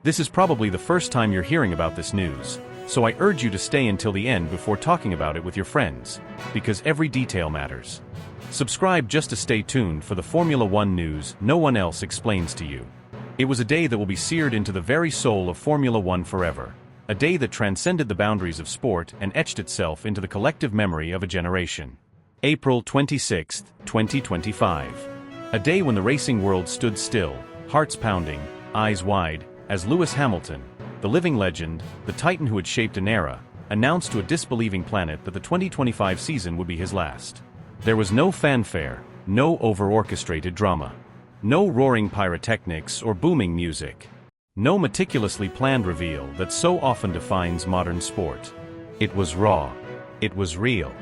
This is probably the first time you're hearing about this news, so I urge you to stay until the end before talking about it with your friends, because every detail matters. Subscribe just to stay tuned for the Formula One news no one else explains to you. It was a day that will be seared into the very soul of Formula One forever, a day that transcended the boundaries of sport and etched itself into the collective memory of a generation. April 26, 2025. A day when the racing world stood still, hearts pounding, eyes wide, as Lewis Hamilton, the living legend, the titan who had shaped an era, announced to a disbelieving planet that the 2025 season would be his last. There was no fanfare, no over-orchestrated drama, no roaring pyrotechnics or booming music, no meticulously planned reveal that so often defines modern sport. It was raw. It was real.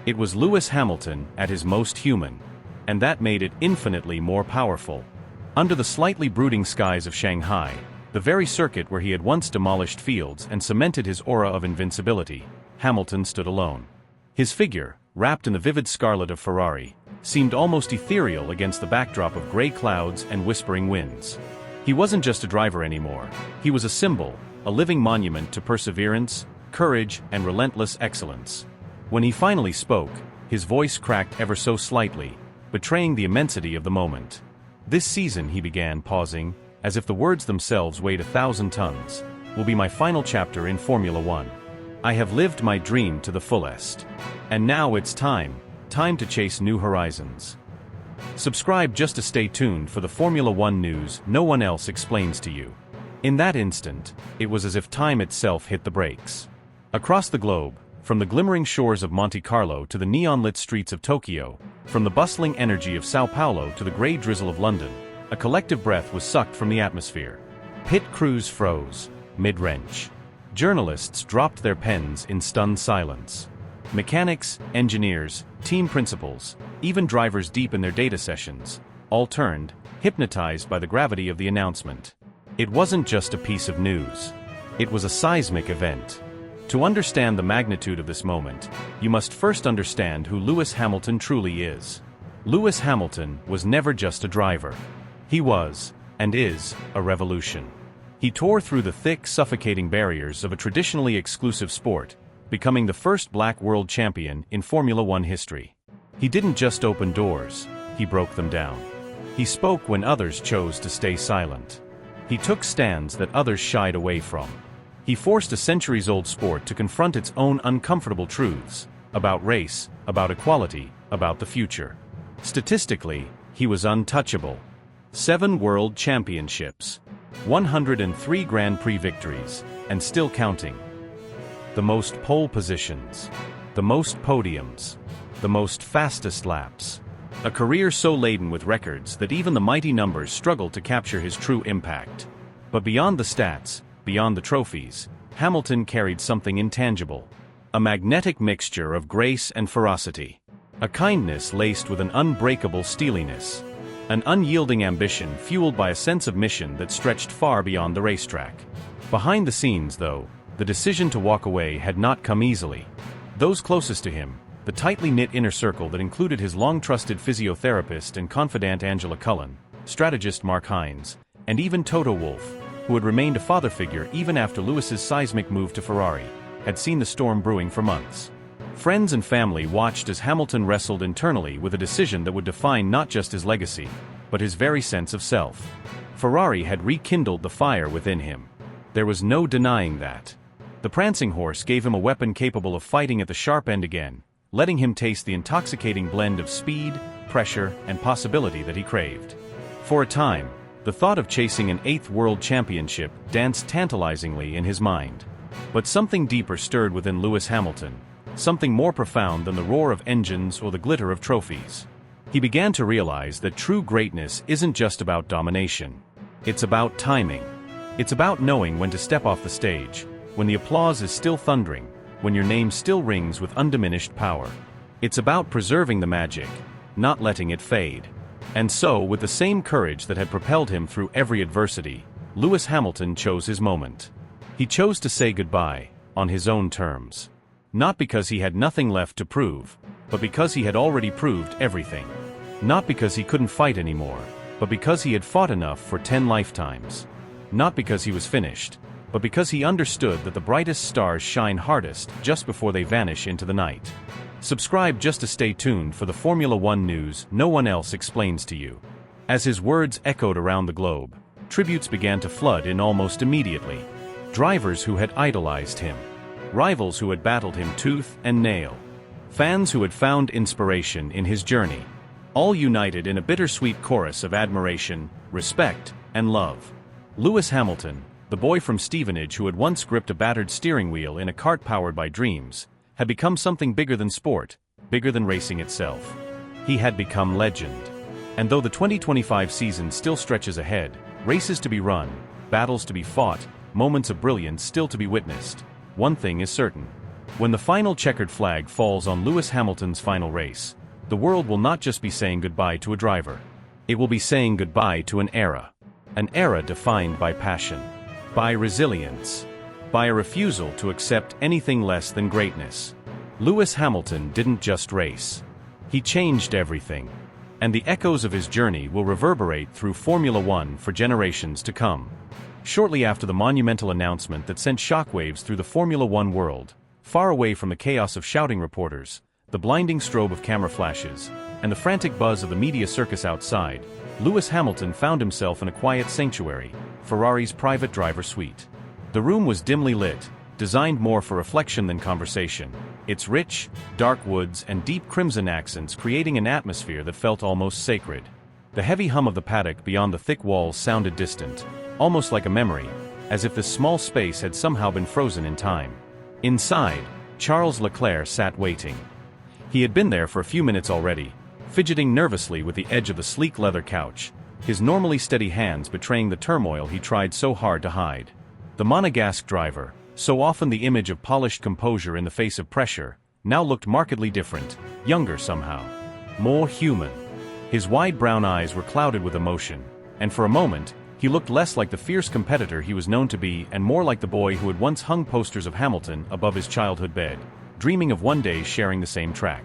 It was Lewis Hamilton at his most human, and that made it infinitely more powerful. Under the slightly brooding skies of Shanghai, the very circuit where he had once demolished fields and cemented his aura of invincibility, Hamilton stood alone. His figure, wrapped in the vivid scarlet of Ferrari, seemed almost ethereal against the backdrop of gray clouds and whispering winds. He wasn't just a driver anymore, he was a symbol, a living monument to perseverance, courage, and relentless excellence. When he finally spoke, his voice cracked ever so slightly, betraying the immensity of the moment. This season, he began, pausing, as if the words themselves weighed 1,000 tons, will be my final chapter in Formula One. I have lived my dream to the fullest. And now it's time to chase new horizons. Subscribe just to stay tuned for the Formula One news no one else explains to you. In that instant, it was as if time itself hit the brakes. Across the globe, from the glimmering shores of Monte Carlo to the neon-lit streets of Tokyo, from the bustling energy of Sao Paulo to the grey drizzle of London, a collective breath was sucked from the atmosphere. Pit crews froze, mid-wrench. Journalists dropped their pens in stunned silence. Mechanics, engineers, team principals, even drivers deep in their data sessions, all turned, hypnotized by the gravity of the announcement. It wasn't just a piece of news. It was a seismic event. To understand the magnitude of this moment, you must first understand who Lewis Hamilton truly is. Lewis Hamilton was never just a driver. He was, and is, a revolution. He tore through the thick, suffocating barriers of a traditionally exclusive sport, becoming the first black world champion in Formula One history. He didn't just open doors, he broke them down. He spoke when others chose to stay silent. He took stands that others shied away from. He forced a centuries-old sport to confront its own uncomfortable truths, about race, about equality, about the future. Statistically, he was untouchable. 7 world championships, 103 Grand Prix victories, and still counting. The most pole positions, the most podiums, the most fastest laps. A career so laden with records that even the mighty numbers struggled to capture his true impact. But beyond the stats, beyond the trophies, Hamilton carried something intangible. A magnetic mixture of grace and ferocity. A kindness laced with an unbreakable steeliness. An unyielding ambition fueled by a sense of mission that stretched far beyond the racetrack. Behind the scenes, though, the decision to walk away had not come easily. Those closest to him, the tightly knit inner circle that included his long-trusted physiotherapist and confidant Angela Cullen, strategist Mark Hines, and even Toto Wolff, who had remained a father figure even after Lewis's seismic move to Ferrari, had seen the storm brewing for months. Friends and family watched as Hamilton wrestled internally with a decision that would define not just his legacy, but his very sense of self. Ferrari had rekindled the fire within him. There was no denying that. The prancing horse gave him a weapon capable of fighting at the sharp end again, letting him taste the intoxicating blend of speed, pressure, and possibility that he craved. For a time, the thought of chasing an 8th world championship danced tantalizingly in his mind. But something deeper stirred within Lewis Hamilton, something more profound than the roar of engines or the glitter of trophies. He began to realize that true greatness isn't just about domination. It's about timing. It's about knowing when to step off the stage, when the applause is still thundering, when your name still rings with undiminished power. It's about preserving the magic, not letting it fade. And so, with the same courage that had propelled him through every adversity, Lewis Hamilton chose his moment. He chose to say goodbye, on his own terms. Not because he had nothing left to prove, but because he had already proved everything. Not because he couldn't fight anymore, but because he had fought enough for 10 lifetimes. Not because he was finished, but because he understood that the brightest stars shine hardest just before they vanish into the night. Subscribe just to stay tuned for the Formula One news no one else explains to you. As his words echoed around the globe, tributes began to flood in almost immediately. Drivers who had idolized him, rivals who had battled him tooth and nail, fans who had found inspiration in his journey, all united in a bittersweet chorus of admiration, respect, and love. Lewis Hamilton, the boy from Stevenage who had once gripped a battered steering wheel in a kart powered by dreams, had become something bigger than sport, bigger than racing itself. He had become legend. And though the 2025 season still stretches ahead, races to be run, battles to be fought, moments of brilliance still to be witnessed, one thing is certain. When the final checkered flag falls on Lewis Hamilton's final race, the world will not just be saying goodbye to a driver. It will be saying goodbye to an era. An era defined by passion, by resilience, by a refusal to accept anything less than greatness. Lewis Hamilton didn't just race. He changed everything. And the echoes of his journey will reverberate through Formula One for generations to come. Shortly after the monumental announcement that sent shockwaves through the Formula One world, far away from the chaos of shouting reporters, the blinding strobe of camera flashes, and the frantic buzz of the media circus outside, Lewis Hamilton found himself in a quiet sanctuary, Ferrari's private driver suite. The room was dimly lit, designed more for reflection than conversation, its rich, dark woods and deep crimson accents creating an atmosphere that felt almost sacred. The heavy hum of the paddock beyond the thick walls sounded distant, almost like a memory, as if this small space had somehow been frozen in time. Inside, Charles Leclerc sat waiting. He had been there for a few minutes already, fidgeting nervously with the edge of the sleek leather couch, his normally steady hands betraying the turmoil he tried so hard to hide. The Monegasque driver, so often the image of polished composure in the face of pressure, now looked markedly different, younger somehow, more human. His wide brown eyes were clouded with emotion, and for a moment, he looked less like the fierce competitor he was known to be and more like the boy who had once hung posters of Hamilton above his childhood bed, dreaming of one day sharing the same track.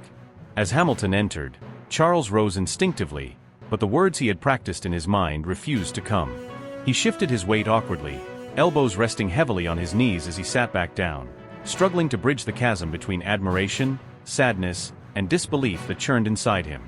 As Hamilton entered, Charles rose instinctively, but the words he had practiced in his mind refused to come. He shifted his weight awkwardly, elbows resting heavily on his knees as he sat back down, struggling to bridge the chasm between admiration, sadness, and disbelief that churned inside him.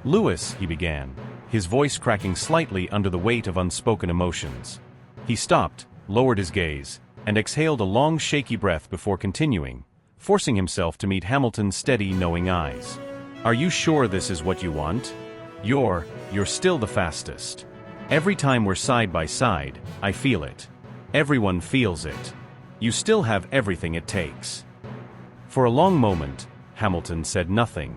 "Lewis," he began, his voice cracking slightly under the weight of unspoken emotions. He stopped, lowered his gaze, and exhaled a long shaky breath before continuing, forcing himself to meet Hamilton's steady, knowing eyes. "Are you sure this is what you want? You're still the fastest. Every time we're side by side, I feel it. Everyone feels it. You still have everything it takes." For a long moment, Hamilton said nothing.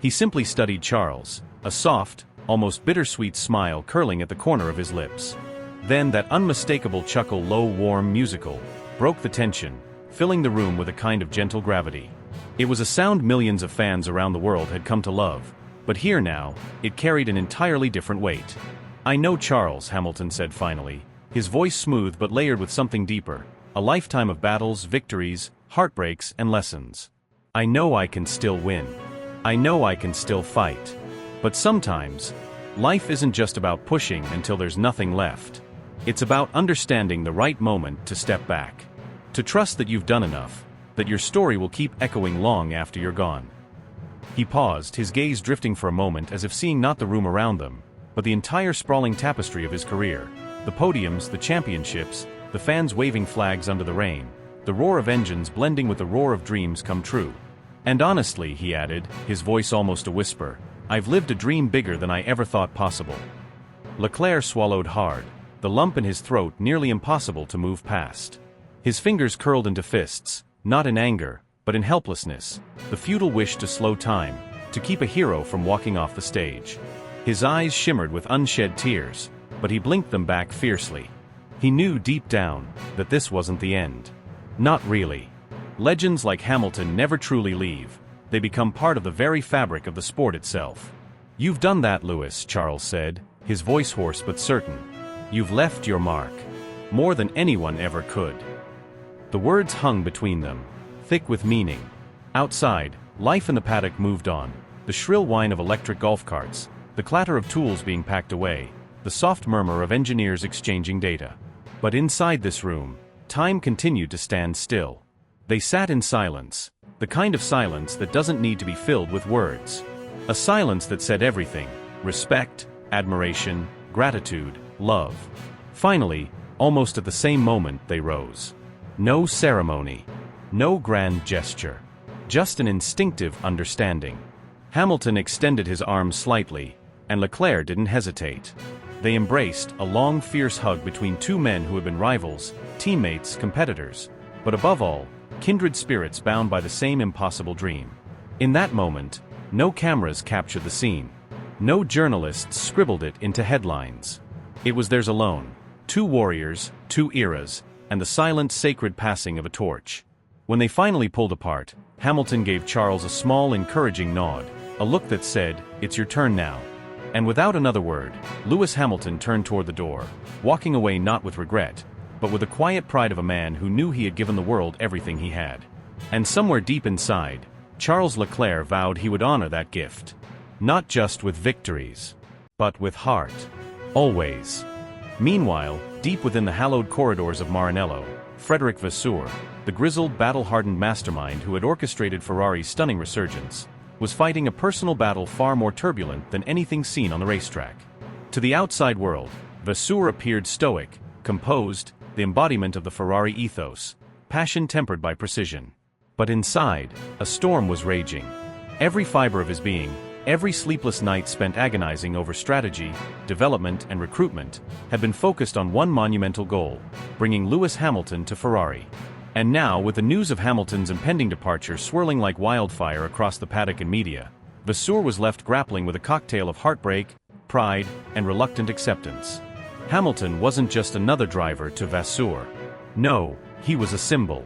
He simply studied Charles, a soft, almost bittersweet smile curling at the corner of his lips. Then that unmistakable chuckle, low, warm, musical, broke the tension, filling the room with a kind of gentle gravity. It was a sound millions of fans around the world had come to love, but here now, it carried an entirely different weight. "I know, Charles," Hamilton said finally, his voice smooth but layered with something deeper, a lifetime of battles, victories, heartbreaks, and lessons. "I know I can still win. I know I can still fight. But sometimes, life isn't just about pushing until there's nothing left. It's about understanding the right moment to step back. To trust that you've done enough, that your story will keep echoing long after you're gone." He paused, his gaze drifting for a moment as if seeing not the room around them, but the entire sprawling tapestry of his career. The podiums, the championships, the fans waving flags under the rain, the roar of engines blending with the roar of dreams come true. "And honestly," he added, his voice almost a whisper, "I've lived a dream bigger than I ever thought possible." Leclerc swallowed hard, the lump in his throat nearly impossible to move past. His fingers curled into fists, not in anger, but in helplessness, the futile wish to slow time, to keep a hero from walking off the stage. His eyes shimmered with unshed tears, but he blinked them back fiercely. He knew deep down that this wasn't the end. Not really. Legends like Hamilton never truly leave. They become part of the very fabric of the sport itself. "You've done that, Lewis," Charles said, his voice hoarse but certain. "You've left your mark. More than anyone ever could." The words hung between them, thick with meaning. Outside, life in the paddock moved on, the shrill whine of electric golf carts, the clatter of tools being packed away, the soft murmur of engineers exchanging data. But inside this room, time continued to stand still. They sat in silence, the kind of silence that doesn't need to be filled with words. A silence that said everything: respect, admiration, gratitude, love. Finally, almost at the same moment, they rose. No ceremony. No grand gesture. Just an instinctive understanding. Hamilton extended his arms slightly, and Leclerc didn't hesitate. They embraced, a long, fierce hug between two men who had been rivals, teammates, competitors, but above all, kindred spirits bound by the same impossible dream. In that moment, no cameras captured the scene. No journalists scribbled it into headlines. It was theirs alone. Two warriors, two eras, and the silent, sacred passing of a torch. When they finally pulled apart, Hamilton gave Charles a small, encouraging nod, a look that said, "It's your turn now." And without another word, Lewis Hamilton turned toward the door, walking away not with regret, but with the quiet pride of a man who knew he had given the world everything he had. And somewhere deep inside, Charles Leclerc vowed he would honor that gift. Not just with victories, but with heart. Always. Meanwhile, deep within the hallowed corridors of Maranello, Frédéric Vasseur, the grizzled, battle-hardened mastermind who had orchestrated Ferrari's stunning resurgence, was fighting a personal battle far more turbulent than anything seen on the racetrack. To the outside world, Vasseur appeared stoic, composed, the embodiment of the Ferrari ethos, passion tempered by precision. But inside, a storm was raging. Every fiber of his being, every sleepless night spent agonizing over strategy, development, and recruitment, had been focused on one monumental goal: bringing Lewis Hamilton to Ferrari. And now, with the news of Hamilton's impending departure swirling like wildfire across the paddock and media, Vasseur was left grappling with a cocktail of heartbreak, pride, and reluctant acceptance. Hamilton wasn't just another driver to Vasseur. No, he was a symbol.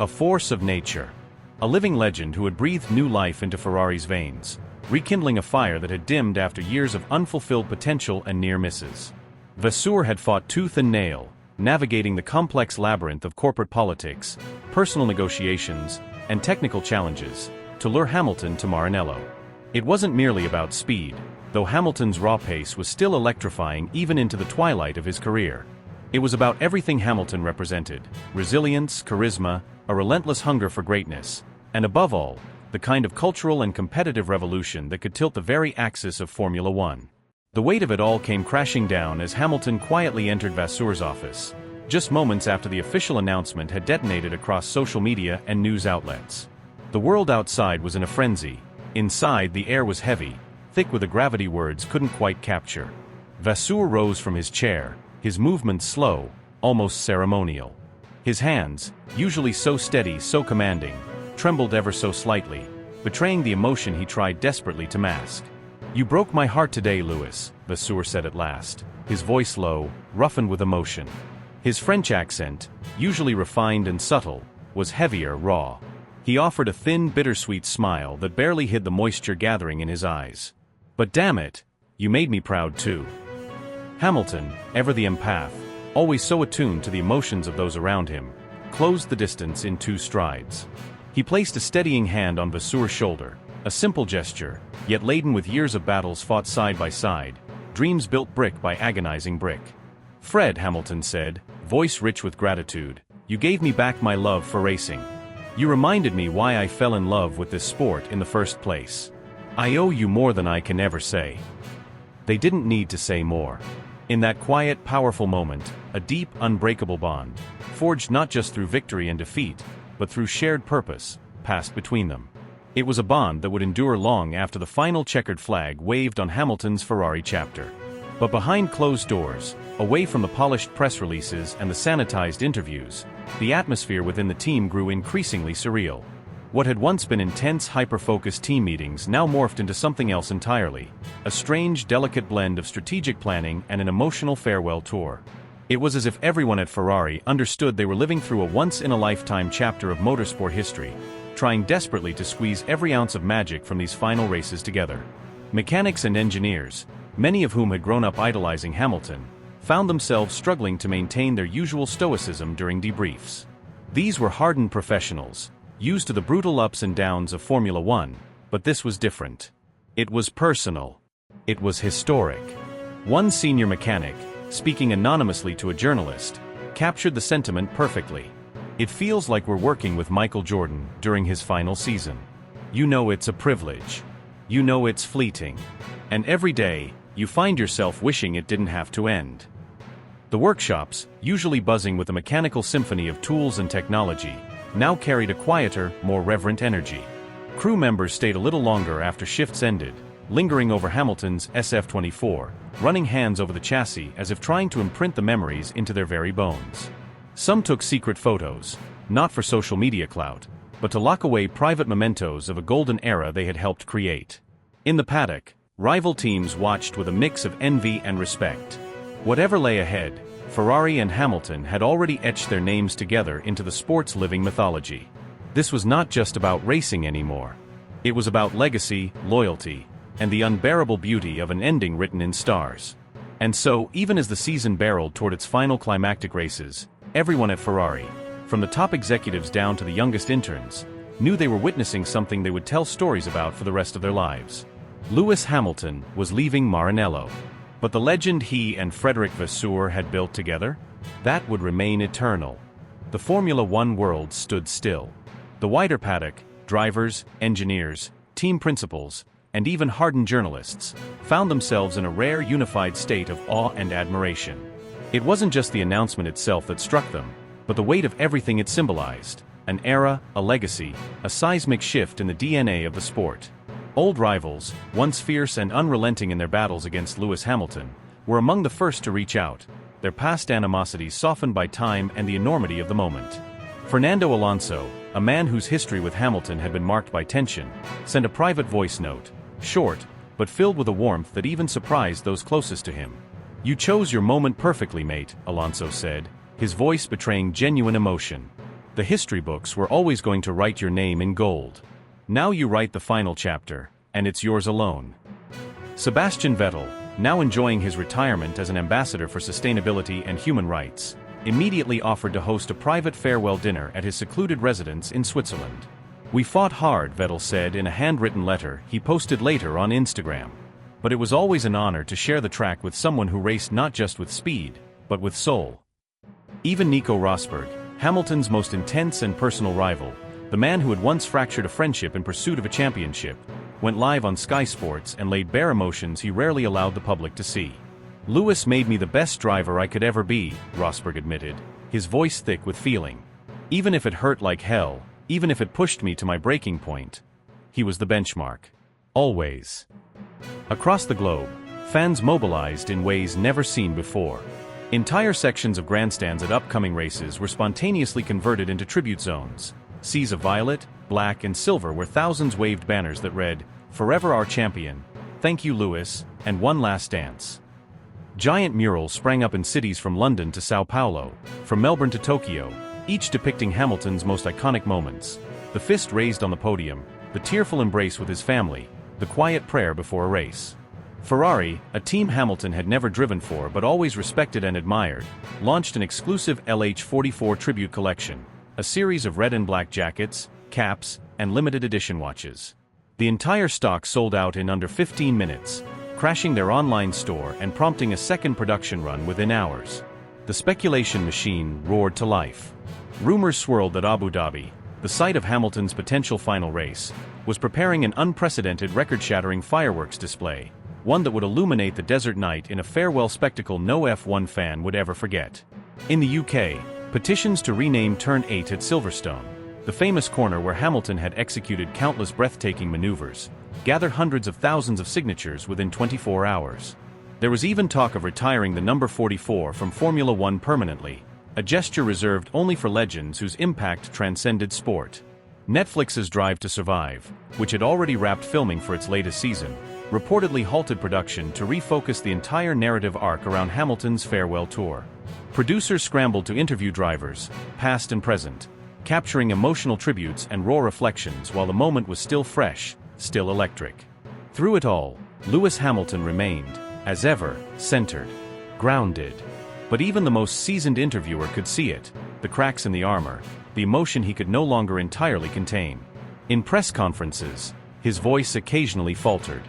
A force of nature. A living legend who had breathed new life into Ferrari's veins, rekindling a fire that had dimmed after years of unfulfilled potential and near misses. Vasseur had fought tooth and nail, navigating the complex labyrinth of corporate politics, personal negotiations, and technical challenges, to lure Hamilton to Maranello. It wasn't merely about speed, though Hamilton's raw pace was still electrifying even into the twilight of his career. It was about everything Hamilton represented: resilience, charisma, a relentless hunger for greatness, and above all, the kind of cultural and competitive revolution that could tilt the very axis of Formula One. The weight of it all came crashing down as Hamilton quietly entered Vasseur's office, just moments after the official announcement had detonated across social media and news outlets. The world outside was in a frenzy. Inside, the air was heavy, thick with a gravity words couldn't quite capture. Vasseur rose from his chair, his movements slow, almost ceremonial. His hands, usually so steady, so commanding, trembled ever so slightly, betraying the emotion he tried desperately to mask. "You broke my heart today, Lewis," Vasseur said at last, his voice low, roughened with emotion. His French accent, usually refined and subtle, was heavier, raw. He offered a thin, bittersweet smile that barely hid the moisture gathering in his eyes. "But damn it, you made me proud too." Hamilton, ever the empath, always so attuned to the emotions of those around him, closed the distance in 2 strides. He placed a steadying hand on Vasseur's shoulder, a simple gesture, yet laden with years of battles fought side by side, dreams built brick by agonizing brick. "Fred," Hamilton said, voice rich with gratitude, "you gave me back my love for racing. You reminded me why I fell in love with this sport in the first place. I owe you more than I can ever say." They didn't need to say more. In that quiet, powerful moment, a deep, unbreakable bond, forged not just through victory and defeat, but through shared purpose, passed between them. It was a bond that would endure long after the final checkered flag waved on Hamilton's Ferrari chapter. But behind closed doors, away from the polished press releases and the sanitized interviews, the atmosphere within the team grew increasingly surreal. What had once been intense, hyper-focused team meetings now morphed into something else entirely, a strange, delicate blend of strategic planning and an emotional farewell tour. It was as if everyone at Ferrari understood they were living through a once-in-a-lifetime chapter of motorsport history, trying desperately to squeeze every ounce of magic from these final races together. Mechanics and engineers, many of whom had grown up idolizing Hamilton, found themselves struggling to maintain their usual stoicism during debriefs. These were hardened professionals, used to the brutal ups and downs of Formula One, but this was different. It was personal. It was historic. One senior mechanic, speaking anonymously to a journalist, captured the sentiment perfectly. "It feels like we're working with Michael Jordan during his final season. You know it's a privilege. You know it's fleeting. And every day, you find yourself wishing it didn't have to end." The workshops, usually buzzing with a mechanical symphony of tools and technology, now carried a quieter, more reverent energy. Crew members stayed a little longer after shifts ended, lingering over Hamilton's SF-24, running hands over the chassis as if trying to imprint the memories into their very bones. Some took secret photos, not for social media clout, but to lock away private mementos of a golden era they had helped create. In the paddock, rival teams watched with a mix of envy and respect. Whatever lay ahead, Ferrari and Hamilton had already etched their names together into the sport's living mythology. This was not just about racing anymore. It was about legacy, loyalty, and the unbearable beauty of an ending written in stars. And so, even as the season barreled toward its final climactic races, everyone at Ferrari, from the top executives down to the youngest interns, knew they were witnessing something they would tell stories about for the rest of their lives. Lewis Hamilton was leaving Maranello. But the legend he and Frederick Vasseur had built together? That would remain eternal. The Formula One world stood still. The wider paddock, drivers, engineers, team principals, and even hardened journalists, found themselves in a rare unified state of awe and admiration. It wasn't just the announcement itself that struck them, but the weight of everything it symbolized: an era, a legacy, a seismic shift in the DNA of the sport. Old rivals, once fierce and unrelenting in their battles against Lewis Hamilton, were among the first to reach out, their past animosities softened by time and the enormity of the moment. Fernando Alonso, a man whose history with Hamilton had been marked by tension, sent a private voice note, short, but filled with a warmth that even surprised those closest to him. "You chose your moment perfectly, mate," Alonso said, his voice betraying genuine emotion. "The history books were always going to write your name in gold. Now you write the final chapter, and it's yours alone." Sebastian Vettel, now enjoying his retirement as an ambassador for sustainability and human rights, immediately offered to host a private farewell dinner at his secluded residence in Switzerland. "We fought hard," Vettel said in a handwritten letter he posted later on Instagram. "But it was always an honor to share the track with someone who raced not just with speed, but with soul." Even Nico Rosberg, Hamilton's most intense and personal rival, the man who had once fractured a friendship in pursuit of a championship, went live on Sky Sports and laid bare emotions he rarely allowed the public to see. "Lewis made me the best driver I could ever be," Rosberg admitted, his voice thick with feeling. "Even if it hurt like hell, even if it pushed me to my breaking point, he was the benchmark. Always." Across the globe, fans mobilized in ways never seen before. Entire sections of grandstands at upcoming races were spontaneously converted into tribute zones. Seas of violet, black, and silver where thousands waved banners that read, "Forever our champion," "Thank you Lewis," and "One last dance." Giant murals sprang up in cities from London to Sao Paulo, from Melbourne to Tokyo, each depicting Hamilton's most iconic moments: the fist raised on the podium, the tearful embrace with his family, the quiet prayer before a race. Ferrari, a team Hamilton had never driven for but always respected and admired, launched an exclusive LH44 tribute collection, a series of red and black jackets, caps, and limited edition watches. The entire stock sold out in under 15 minutes, crashing their online store and prompting a second production run within hours. The speculation machine roared to life. Rumors swirled that Abu Dhabi, the site of Hamilton's potential final race, was preparing an unprecedented record-shattering fireworks display, one that would illuminate the desert night in a farewell spectacle no F1 fan would ever forget. In the UK, petitions to rename Turn 8 at Silverstone, the famous corner where Hamilton had executed countless breathtaking maneuvers, gathered hundreds of thousands of signatures within 24 hours. There was even talk of retiring the number 44 from Formula One permanently, a gesture reserved only for legends whose impact transcended sport. Netflix's Drive to Survive, which had already wrapped filming for its latest season, reportedly halted production to refocus the entire narrative arc around Hamilton's farewell tour. Producers scrambled to interview drivers, past and present, capturing emotional tributes and raw reflections while the moment was still fresh, still electric. Through it all, Lewis Hamilton remained, as ever, centered, grounded. But even the most seasoned interviewer could see it, the cracks in the armor, the emotion he could no longer entirely contain. In press conferences, his voice occasionally faltered.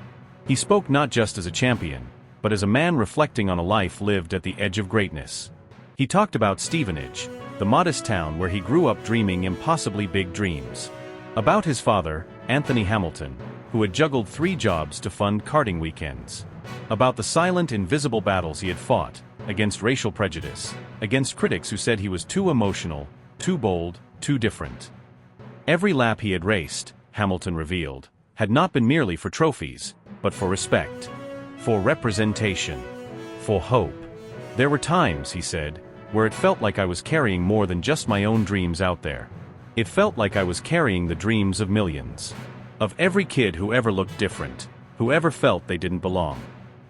He spoke not just as a champion, but as a man reflecting on a life lived at the edge of greatness. He talked about Stevenage, the modest town where he grew up dreaming impossibly big dreams. About his father, Anthony Hamilton, who had juggled 3 jobs to fund karting weekends. About the silent, invisible battles he had fought, against racial prejudice, against critics who said he was too emotional, too bold, too different. Every lap he had raced, Hamilton revealed, had not been merely for trophies, but for respect, for representation, for hope. There were times, he said, where it felt like I was carrying more than just my own dreams out there. It felt like I was carrying the dreams of millions. Of every kid who ever looked different, who ever felt they didn't belong.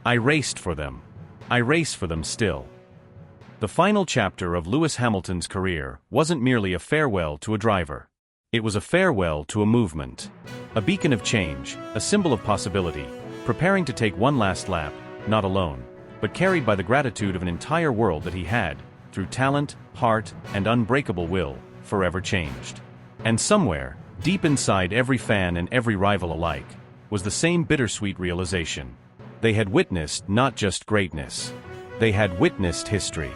I raced for them. I race for them still. The final chapter of Lewis Hamilton's career wasn't merely a farewell to a driver. It was a farewell to a movement. A beacon of change, a symbol of possibility, preparing to take one last lap, not alone, but carried by the gratitude of an entire world that he had, through talent, heart, and unbreakable will, forever changed. And somewhere, deep inside every fan and every rival alike, was the same bittersweet realization. They had witnessed not just greatness. They had witnessed history.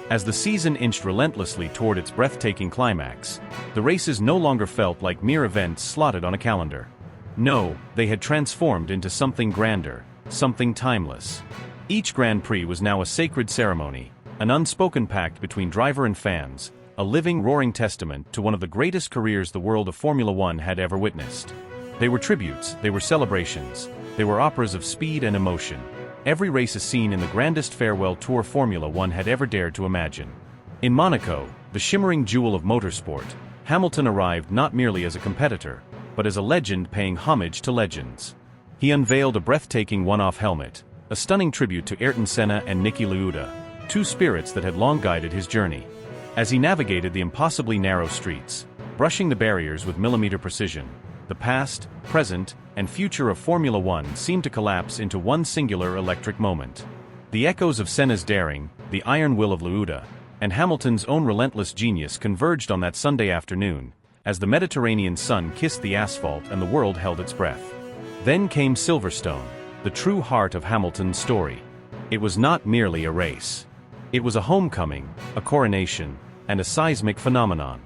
As the season inched relentlessly toward its breathtaking climax, the races no longer felt like mere events slotted on a calendar. No, they had transformed into something grander, something timeless. Each Grand Prix was now a sacred ceremony, an unspoken pact between driver and fans, a living, roaring testament to one of the greatest careers the world of Formula One had ever witnessed. They were tributes, they were celebrations, they were operas of speed and emotion. Every race is seen in the grandest farewell tour Formula One had ever dared to imagine. In Monaco, the shimmering jewel of motorsport, Hamilton arrived not merely as a competitor, but as a legend paying homage to legends. He unveiled a breathtaking one-off helmet, a stunning tribute to Ayrton Senna and Niki Lauda, 2 spirits that had long guided his journey. As he navigated the impossibly narrow streets, brushing the barriers with millimeter precision, the past, present, and future of Formula One seemed to collapse into one singular electric moment. The echoes of Senna's daring, the iron will of Lauda, and Hamilton's own relentless genius converged on that Sunday afternoon, as the Mediterranean sun kissed the asphalt and the world held its breath. Then came Silverstone, the true heart of Hamilton's story. It was not merely a race. It was a homecoming, a coronation, and a seismic phenomenon.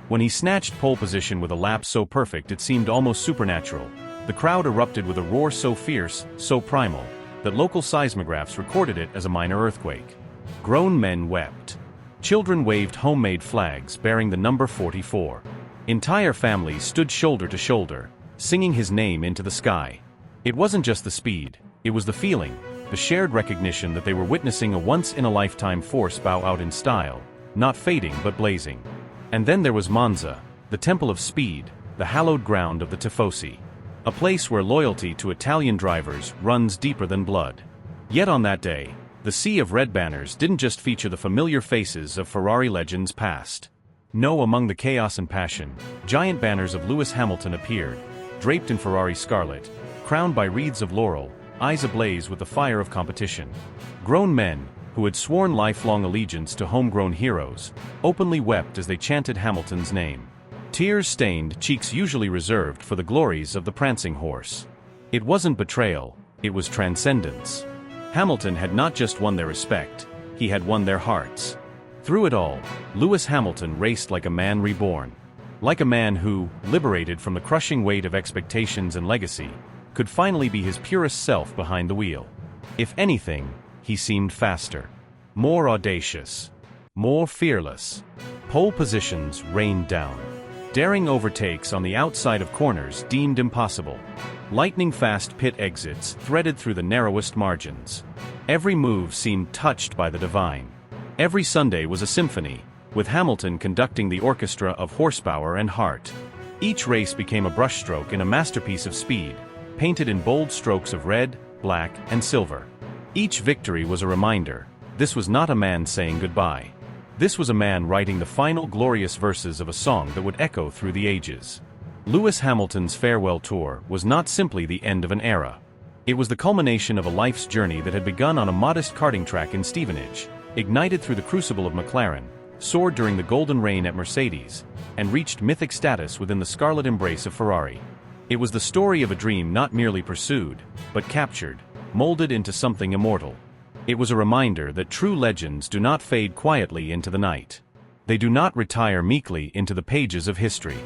When he snatched pole position with a lap so perfect it seemed almost supernatural, the crowd erupted with a roar so fierce, so primal, that local seismographs recorded it as a minor earthquake. Grown men wept. Children waved homemade flags bearing the number 44. Entire families stood shoulder to shoulder, singing his name into the sky. It wasn't just the speed, it was the feeling, the shared recognition that they were witnessing a once-in-a-lifetime force bow out in style, not fading but blazing. And then there was Monza, the temple of speed, the hallowed ground of the Tifosi. A place where loyalty to Italian drivers runs deeper than blood. Yet on that day, the sea of red banners didn't just feature the familiar faces of Ferrari legends past. No, among the chaos and passion, giant banners of Lewis Hamilton appeared, draped in Ferrari scarlet, crowned by wreaths of laurel, eyes ablaze with the fire of competition. Grown men, who had sworn lifelong allegiance to homegrown heroes, openly wept as they chanted Hamilton's name. Tears-stained cheeks usually reserved for the glories of the prancing horse. It wasn't betrayal, it was transcendence. Hamilton had not just won their respect, he had won their hearts. Through it all, Lewis Hamilton raced like a man reborn. Like a man who, liberated from the crushing weight of expectations and legacy, could finally be his purest self behind the wheel. If anything, he seemed faster, more audacious, more fearless. Pole positions rained down. Daring overtakes on the outside of corners deemed impossible. Lightning-fast pit exits threaded through the narrowest margins. Every move seemed touched by the divine. Every Sunday was a symphony, with Hamilton conducting the orchestra of horsepower and heart. Each race became a brushstroke in a masterpiece of speed, painted in bold strokes of red, black, and silver. Each victory was a reminder, this was not a man saying goodbye. This was a man writing the final glorious verses of a song that would echo through the ages. Lewis Hamilton's farewell tour was not simply the end of an era. It was the culmination of a life's journey that had begun on a modest karting track in Stevenage, ignited through the crucible of McLaren, soared during the golden reign at Mercedes, and reached mythic status within the scarlet embrace of Ferrari. It was the story of a dream not merely pursued, but captured, molded into something immortal. It was a reminder that true legends do not fade quietly into the night. They do not retire meekly into the pages of history.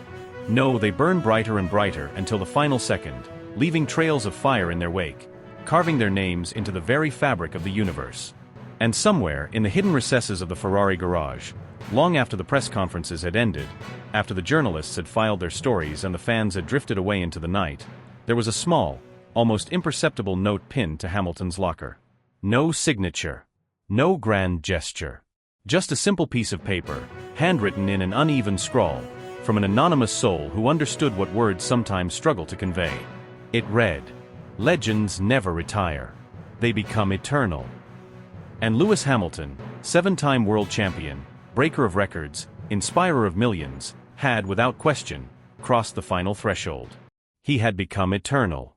No, they burn brighter and brighter until the final second, leaving trails of fire in their wake, carving their names into the very fabric of the universe. And somewhere, in the hidden recesses of the Ferrari garage, long after the press conferences had ended, after the journalists had filed their stories and the fans had drifted away into the night, there was a small, almost imperceptible note pinned to Hamilton's locker. No signature. No grand gesture. Just a simple piece of paper, handwritten in an uneven scrawl, from an anonymous soul who understood what words sometimes struggle to convey. It read, "Legends never retire. They become eternal." And Lewis Hamilton, 7-time world champion, breaker of records, inspirer of millions, had, without question, crossed the final threshold. He had become eternal.